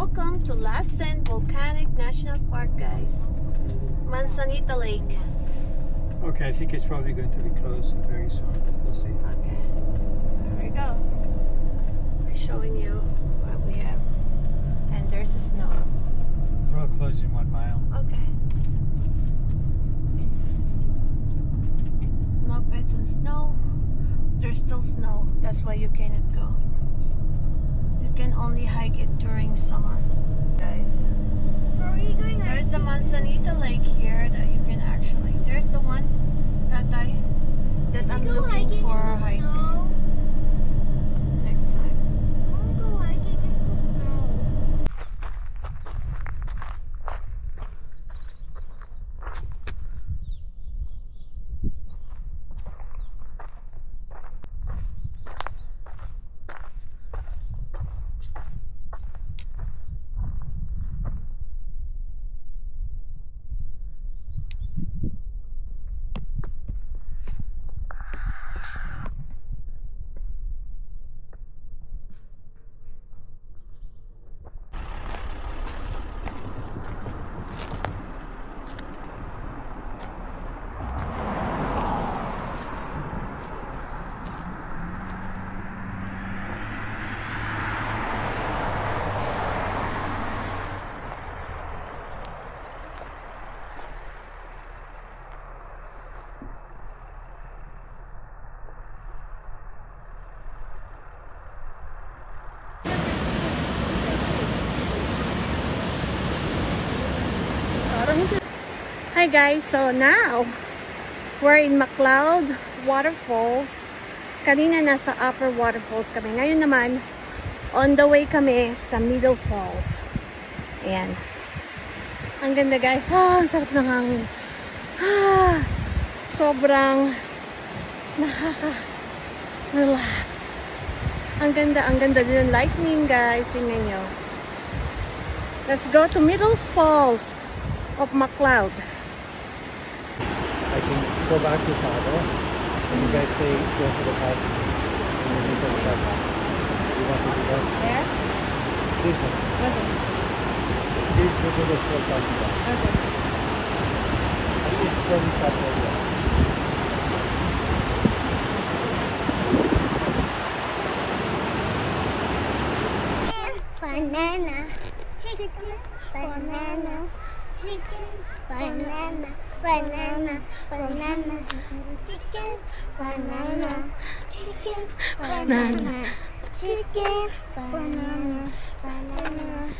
Welcome to Lassen Volcanic National Park, guys. Manzanita Lake. Okay, I think it's probably going to be closed very soon. We'll see. Okay, there we go. I'm showing you what we have. And there's the snow. We'll close in 1 mile. Okay. No beds on snow. There's still snow. That's why you cannot go. You can only hike it during summer, guys. There's a Manzanita Lake here that you can actually. There's the one that I'm looking for a hike. Next time. I want to go hiking in the snow. Hi guys, so now we're in McLeod Waterfalls. Kanina nasa Upper Waterfalls kami. Ngayon naman, on the way kami sa Middle Falls. Ayan. Ang ganda guys. Ang sarap ng hangin. Sobrang nakaka-relax. Ang ganda din ng lightning guys. Tingnan nyo. Let's go to Middle Falls of McLeod. I can go back to Sado, and you guys go to the park in the middle of the park. You want to do that? Where? This one. Okay. This will do the full parking lot. Okay. And this is when we start earlier. Banana, chicken, banana, chicken, banana, banana, banana, chicken, banana, chicken, banana, chicken, banana, banana.